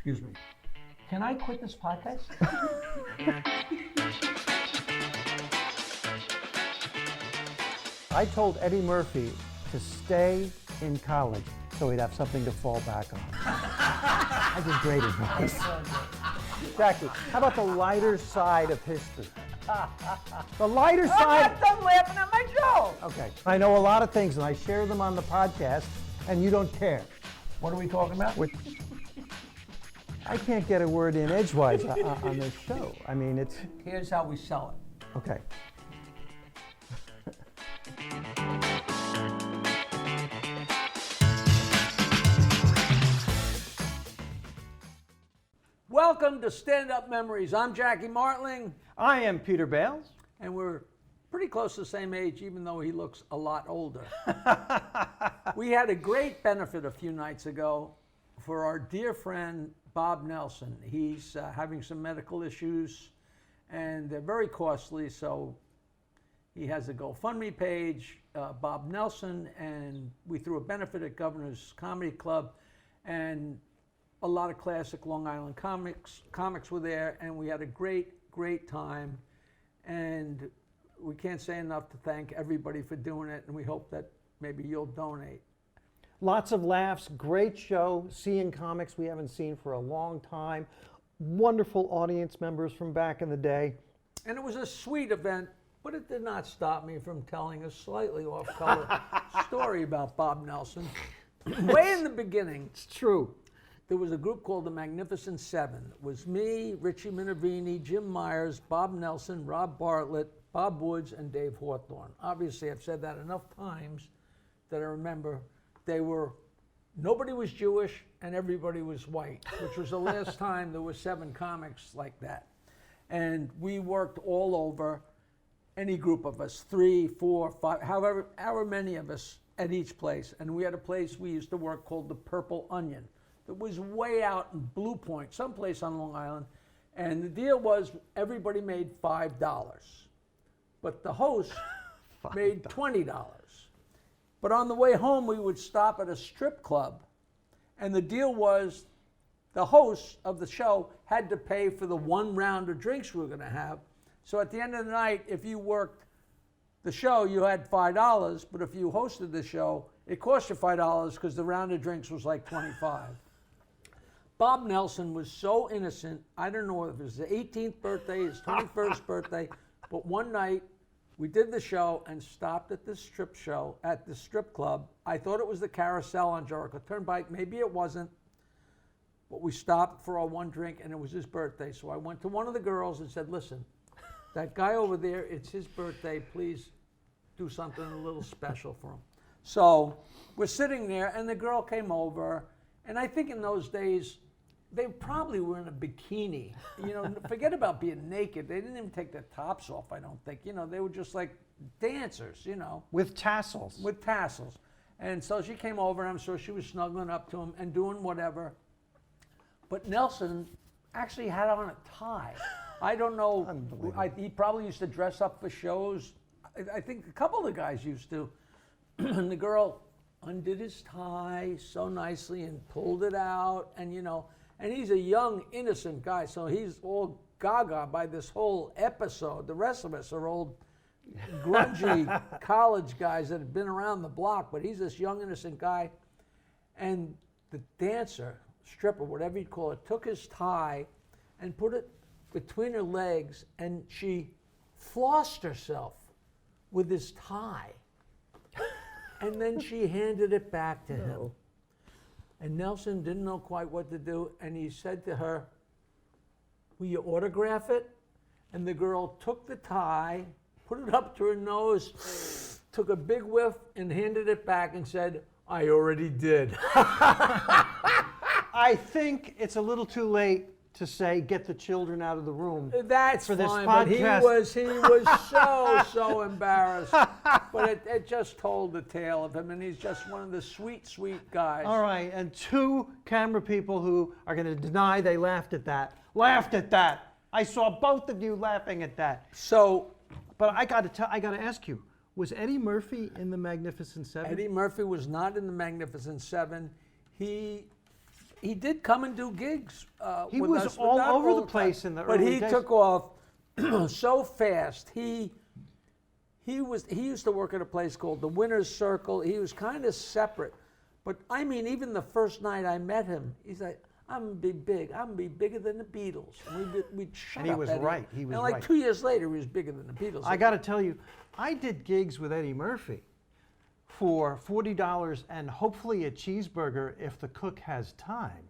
Excuse me. Can I quit this podcast? I told Eddie Murphy to stay in college so he'd have something to fall back on. I did great advice. Jackie, how about the lighter side of history? The lighter side. I'm not done laughing at my joke. Okay. I know a lot of things and I share them on the podcast and you don't care. What are we talking about? I can't get a word in edgewise on this show. I mean, it's... Here's how we sell it. Okay. Welcome to Standup Memories. I'm Jackie Martling. I am Peter Bales. And we're pretty close to the same age, even though he looks a lot older. We had a great benefit a few nights ago for our dear friend, Bob Nelson. He's having some medical issues, and they're very costly, so he has a GoFundMe page, Bob Nelson, and we threw a benefit at Governor's Comedy Club, and a lot of classic Long Island comics were there, and we had a great time, and we can't say enough to thank everybody for doing it, and we hope that maybe you'll donate. Lots of laughs, great show, seeing comics we haven't seen for a long time, wonderful audience members from back in the day. And it was a sweet event, but it did not stop me from telling a slightly off-color story about Bob Nelson. Way in the beginning, It's true. there was a group called the Magnificent Seven. It was me, Richie Miniveri, Jim Myers, Bob Nelson, Rob Bartlett, Bob Woods, and Dave Hawthorne. Obviously, I've said that enough times that I remember nobody was Jewish and everybody was white, which was the last time there were 7 comics like that. And we worked all over, any group of us, 3, 4, 5, however many of us at each place. And we had a place we used to work called the Purple Onion. That was way out in Blue Point, someplace on Long Island. And the deal was everybody made $5, but the host made $20. But on the way home, we would stop at a strip club, and the deal was the host of the show had to pay for the 1 round of drinks we were going to have. So at the end of the night, if you worked the show, you had $5, but if you hosted the show, it cost you $5 because the round of drinks was like $25. Bob Nelson was so innocent. I don't know if it was his 18th birthday, his 21st birthday, but one night we did the show and stopped at the strip club. I thought it was the Carousel on Jericho Turnpike. Maybe it wasn't, but we stopped for our 1 drink, and it was his birthday. So I went to one of the girls and said, listen, that guy over there, it's his birthday. Please do something a little special for him. So we're sitting there, and the girl came over, and I think in those days, they probably were in a bikini. You know, forget about being naked. They didn't even take their tops off, I don't think. You know, they were just like dancers, you know. With tassels. With tassels. And so she came over, and I'm sure she was snuggling up to him and doing whatever. But Nelson actually had on a tie. I don't know. He probably used to dress up for shows. I think a couple of the guys used to. And the girl undid his tie so nicely and pulled it out, and you know, and he's a young, innocent guy, so he's all gaga by this whole episode. The rest of us are old, grungy college guys that have been around the block, but he's this young, innocent guy. And the dancer, stripper, whatever you'd call it, took his tie and put it between her legs, and she flossed herself with his tie. And then she handed it back to him. And Nelson didn't know quite what to do, and he said to her, will you autograph it? And the girl took the tie, put it up to her nose, took a big whiff, and handed it back and said, I already did. I think it's a little too late to say, get the children out of the room. That's for this fine, podcast. But he was so embarrassed. But it just told the tale of him, and he's just one of the sweet guys. All right, and 2 camera people who are going to deny they laughed at that. I saw both of you laughing at that. So, but I got to ask you, was Eddie Murphy in the Magnificent Seven? Eddie Murphy was not in the Magnificent Seven. He he did come and do gigs. He with was us, all not over the time. place in the But early he days. took off so fast. He used to work at a place called the Winner's Circle. He was kind of separate. But I mean, even the first night I met him, he's like, I'm gonna be big. I'm gonna be bigger than the Beatles. And we'd shut And he up, was Eddie. right. He was and like right. 2 years later, he was bigger than the Beatles. I got to tell you, I did gigs with Eddie Murphy for $40 and hopefully a cheeseburger if the cook has time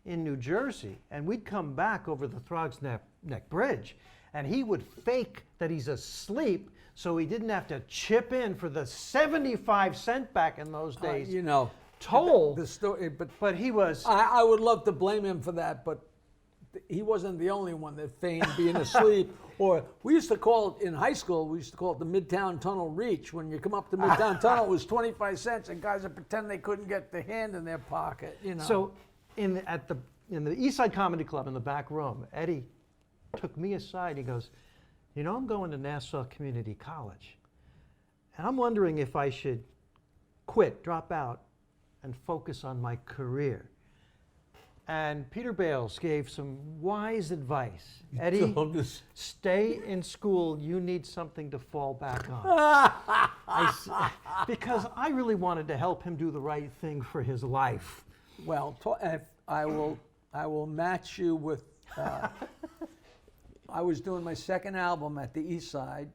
in New Jersey. And we'd come back over the Throgs Neck Bridge, and he would fake that he's asleep so he didn't have to chip in for the 75-cent back in those days. You know, toll. the story, But he was. I would love to blame him for that, but he wasn't the only one that feigned being asleep. Or we used to call it, in high school, we used to call it the Midtown Tunnel Reach. When you come up the Midtown Tunnel, it was 25 cents, and guys would pretend they couldn't get the hand in their pocket, you know. So in the East Side Comedy Club in the back room, Eddie took me aside. He goes, you know, I'm going to Nassau Community College, and I'm wondering if I should quit, drop out, and focus on my career. And Peter Bales gave some wise advice. Eddie, stay in school. You need something to fall back on. Because I really wanted to help him do the right thing for his life. Well, I will match you with. I was doing my second album at the East Side,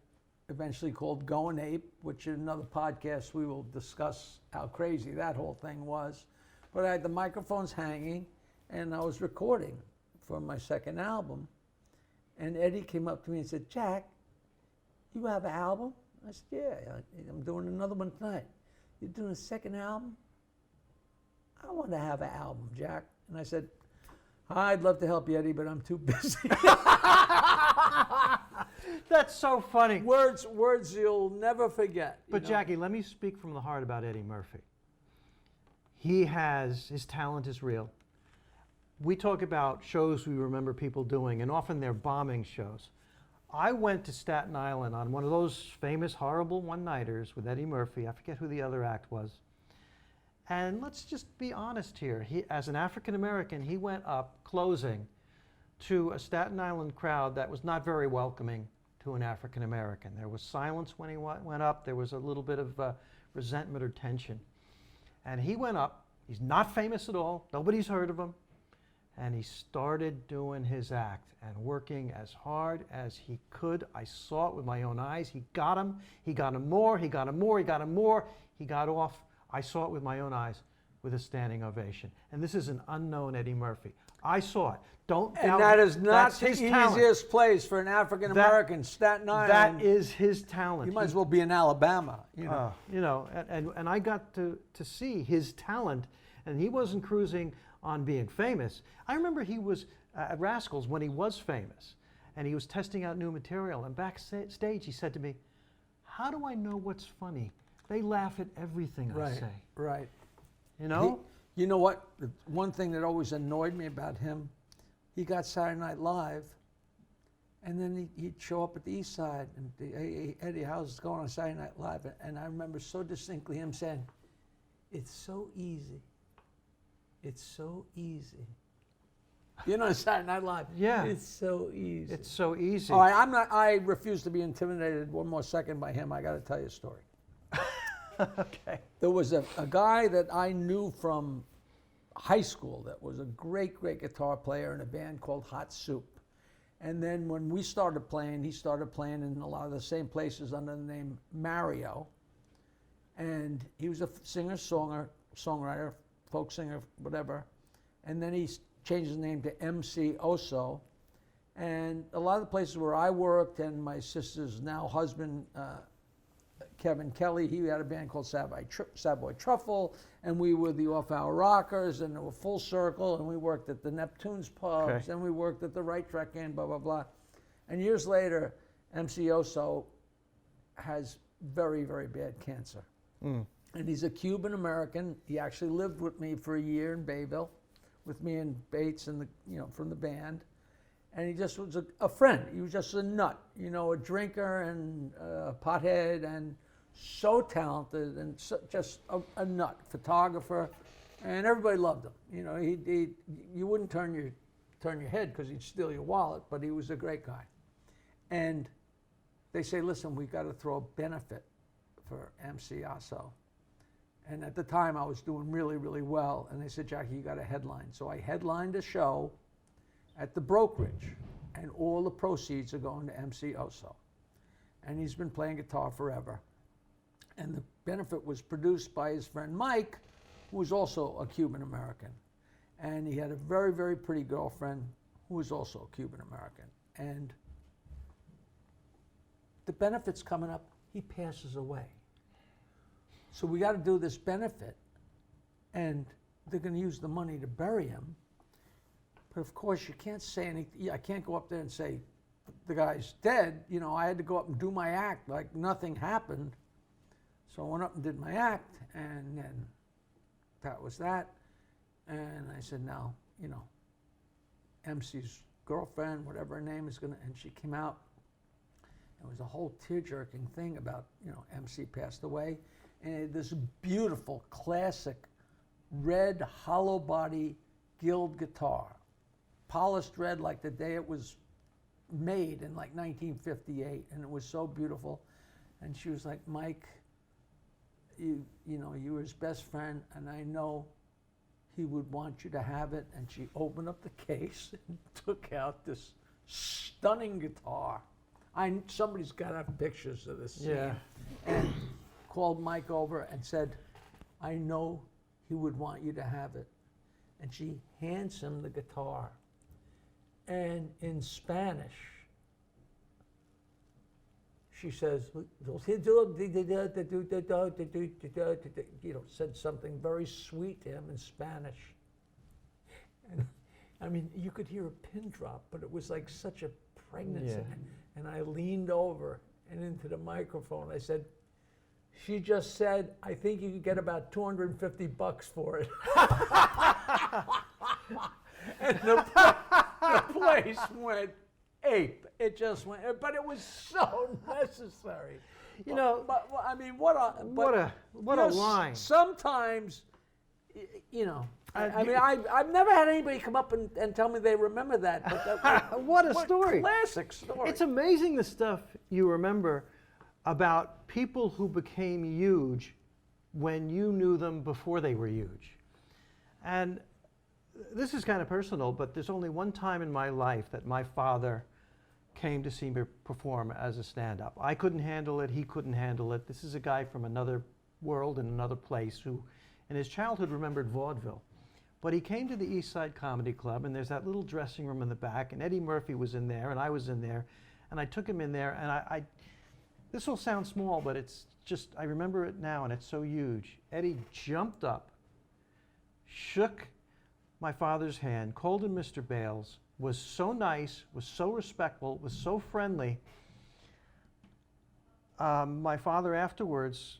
eventually called Goin' Ape, which in another podcast we will discuss how crazy that whole thing was. But I had the microphones hanging, and I was recording for my second album. And Eddie came up to me and said, Jack, you have an album? I said, yeah, I'm doing another one tonight. You're doing a second album? I want to have an album, Jack. And I said, I'd love to help you, Eddie, but I'm too busy. That's so funny. Words you'll never forget. But Jackie, let me speak from the heart about Eddie Murphy. His talent is real. We talk about shows we remember people doing, and often they're bombing shows. I went to Staten Island on one of those famous, horrible one-nighters with Eddie Murphy. I forget who the other act was. And let's just be honest here. As an African-American, he went up closing to a Staten Island crowd that was not very welcoming to an African-American. There was silence when he went up. There was a little bit of resentment or tension. And he went up. He's not famous at all. Nobody's heard of him. And he started doing his act and working as hard as he could. I saw it with my own eyes. He got him. He got him more. He got him more. He got him more. He got off. I saw it with my own eyes with a standing ovation. And this is an unknown Eddie Murphy. I saw it. Don't doubt. And that is not the his talent. easiest place for an African American, Staten Island. That is his talent. You might as well be in Alabama. And I got to see his talent, and he wasn't cruising on being famous. I remember he was at Rascals when he was famous, and he was testing out new material. And backstage, he said to me, "How do I know what's funny? They laugh at everything I say." Right. You know? You know what? The one thing that always annoyed me about him, he got Saturday Night Live, and then he'd show up at the East Side, and hey, Eddie, how's it going on Saturday Night Live? And I remember so distinctly him saying, "It's so easy. It's so easy." You know, Saturday Night Live. Yeah. It's so easy. It's so easy. All right, I refuse to be intimidated one more second by him. I got to tell you a story. Okay. There was a guy that I knew from high school that was a great, great guitar player in a band called Hot Soup. And then when we started playing, he started playing in a lot of the same places under the name Mario. And he was a songwriter, folk singer, whatever. And then he changed his name to MC Oso. And a lot of the places where I worked, and my sister's now husband, Kevin Kelly, he had a band called Savoy Truffle, and we were the Off-Hour Rockers, and they were Full Circle, and we worked at the Neptune's pubs, and we worked at the Right Track Inn, blah, blah, blah. And years later, MC Oso has very, very bad cancer. And he's a Cuban American. He actually lived with me for a year in Bayville, with me and Bates and from the band. And he just was a friend. He was just a nut, a drinker and a pothead, and so talented and just a nut, photographer. And everybody loved him. You know, you wouldn't turn your head because he'd steal your wallet, but he was a great guy. And they say, listen, we've got to throw a benefit for MC Asso. And at the time, I was doing really, really well. And they said, Jackie, you got a headline. So I headlined a show at the brokerage, and all the proceeds are going to MC Oso. And he's been playing guitar forever. And the benefit was produced by his friend Mike, who was also a Cuban American. And he had a very, very pretty girlfriend who was also a Cuban American. And the benefit's coming up, he passes away. So we got to do this benefit, and they're going to use the money to bury him. But of course, you can't say anything. I can't go up there and say, the guy's dead. You know, I had to go up and do my act like nothing happened. So I went up and did my act, and then that was that. And I said, now, you know, MC's girlfriend, whatever her name is gonna, and she came out. It was a whole tear-jerking thing about, you know, MC passed away. And this beautiful, classic, red, hollow body, Guild guitar. Polished red like the day it was made in like 1958, and it was so beautiful. And she was like, Mike, you know, you were his best friend, and I know he would want you to have it. And she opened up the case and took out this stunning guitar. Somebody's got to have pictures of this scene. Yeah. And called Mike over and said, I know he would want you to have it. And she hands him the guitar. And in Spanish, she says, you know, said something very sweet to him in Spanish. And I mean, you could hear a pin drop, but it was like such a pregnancy. Yeah. And I leaned over and into the microphone. I said, she just said, I think you could get about $250 for it. And the place went ape. It just went, but it was so necessary. You know, but I mean, what a line. Sometimes, you know, I've never had anybody come up and tell me they remember that. But that what a story. Classic story. It's amazing the stuff you remember about people who became huge when you knew them before they were huge. And this is kind of personal, but there's only one time in my life that my father came to see me perform as a stand-up. I couldn't handle it, he couldn't handle it. This is a guy from another world and another place who in his childhood remembered vaudeville. But he came to the East Side Comedy Club, and there's that little dressing room in the back, and Eddie Murphy was in there, and I was in there, and I took him in there, and I this will sound small, but it's just, I remember it now, and it's so huge. Eddie jumped up, shook my father's hand, called him Mr. Bales, was so nice, was so respectful, was so friendly. My father afterwards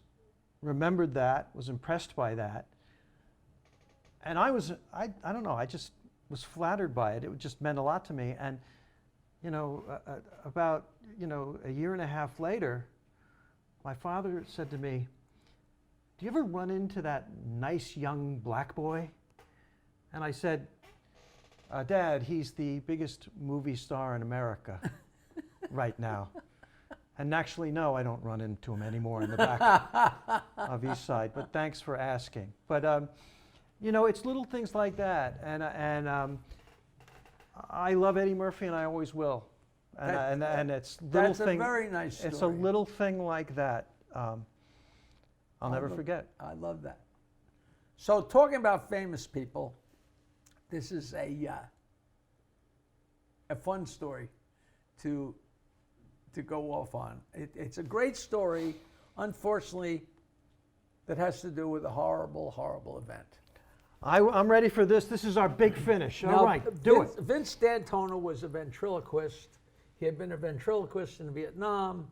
remembered that, was impressed by that. And I don't know, I just was flattered by it. It just meant a lot to me. And, you know, about, you know, a year and a half later, my father said to me, do you ever run into that nice young black boy? And I said, Dad, he's the biggest movie star in America right now. And actually, no, I don't run into him anymore in the back of East Side, but thanks for asking. But, you know, it's little things like that. And I love Eddie Murphy, and I always will. And it's little that's thing. A very nice story. It's a little thing like that. I'll never forget. I love that. So talking about famous people, this is a fun story to go off on. It's a great story, unfortunately, that has to do with a horrible, horrible event. I'm ready for this. This is our big finish. Now, All right, do it. Vince D'Antona was a ventriloquist. He had been a ventriloquist in Vietnam,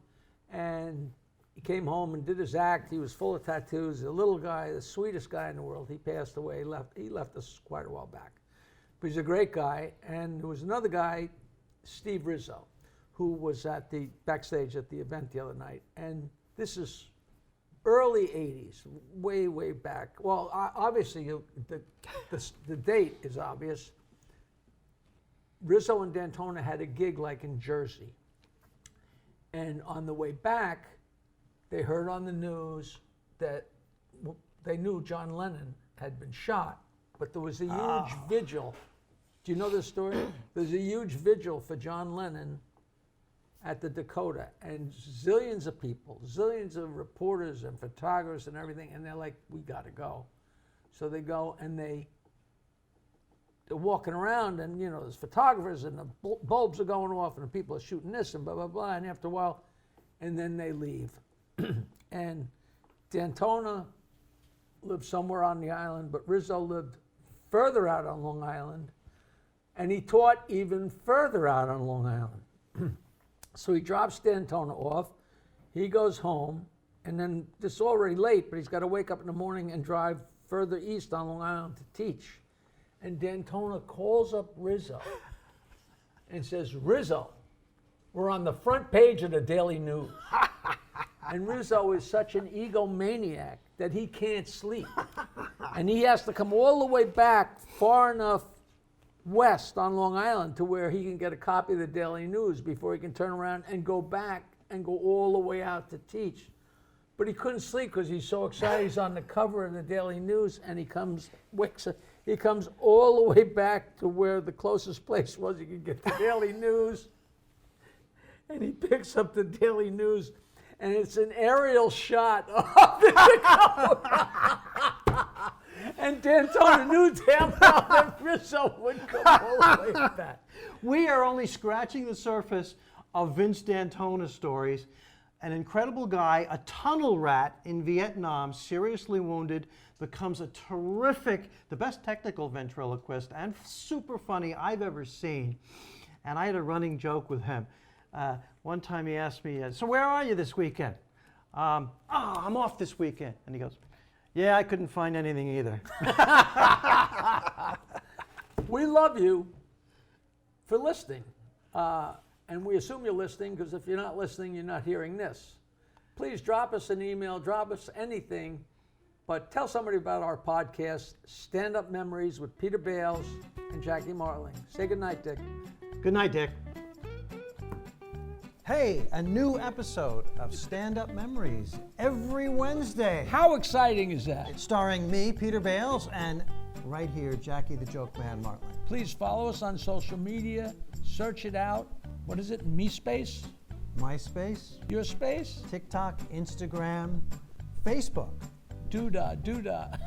and he came home and did his act. He was full of tattoos. A little guy, the sweetest guy in the world. He passed away. He left us quite a while back. But he's a great guy. And there was another guy, Steve Rizzo, who was at the backstage at the event the other night. And this is early 80s, way, way back. Well, obviously, the date is obvious. Rizzo and D'Antona had a gig like in Jersey. And on the way back, they heard on the news that they knew John Lennon had been shot, but there was a huge vigil. Do you know this story? There's a huge vigil for John Lennon at the Dakota, and zillions of people, zillions of reporters and photographers and everything, and they're like, we gotta go. So they go, and they're walking around, and you know, there's photographers, and the bulbs are going off, and the people are shooting this, and blah, blah, blah, and after a while, and then they leave. And D'Antona lived somewhere on the island, but Rizzo lived further out on Long Island, and he taught even further out on Long Island. So he drops D'Antona off, he goes home, and then it's already late, but he's got to wake up in the morning and drive further east on Long Island to teach. And D'Antona calls up Rizzo and says, Rizzo, we're on the front page of the Daily News. And Rizzo is such an egomaniac that he can't sleep. And he has to come all the way back far enough west on Long Island to where he can get a copy of the Daily News before he can turn around and go back and go all the way out to teach. But he couldn't sleep because he's so excited. He's on the cover of the Daily News, and he comes all the way back to where the closest place was he could get the Daily News. And he picks up the Daily News, and it's an aerial shot of the Dakota. And D'Antona knew damn well that Rizzo would come all the way back. We are only scratching the surface of Vince D'Antona stories. An incredible guy, a tunnel rat in Vietnam, seriously wounded, becomes a terrific, the best technical ventriloquist and super funny I've ever seen. And I had a running joke with him. One time he asked me, so where are you this weekend? I'm off this weekend. And he goes, yeah, I couldn't find anything either. We love you for listening. And we assume you're listening because if you're not listening, you're not hearing this. Please drop us an email, drop us anything, but tell somebody about our podcast, Stand-Up Memories with Peter Bales and Jackie Martling. Say goodnight, Dick. Good night, Dick. Hey, a new episode of Stand-Up Memories every Wednesday. How exciting is that? It's starring me, Peter Bales, and right here, Jackie the Joke Man Martling. Please follow us on social media. Search it out. What is it? MeSpace? MySpace, Your space? TikTok, Instagram, Facebook. Doodah, doodah.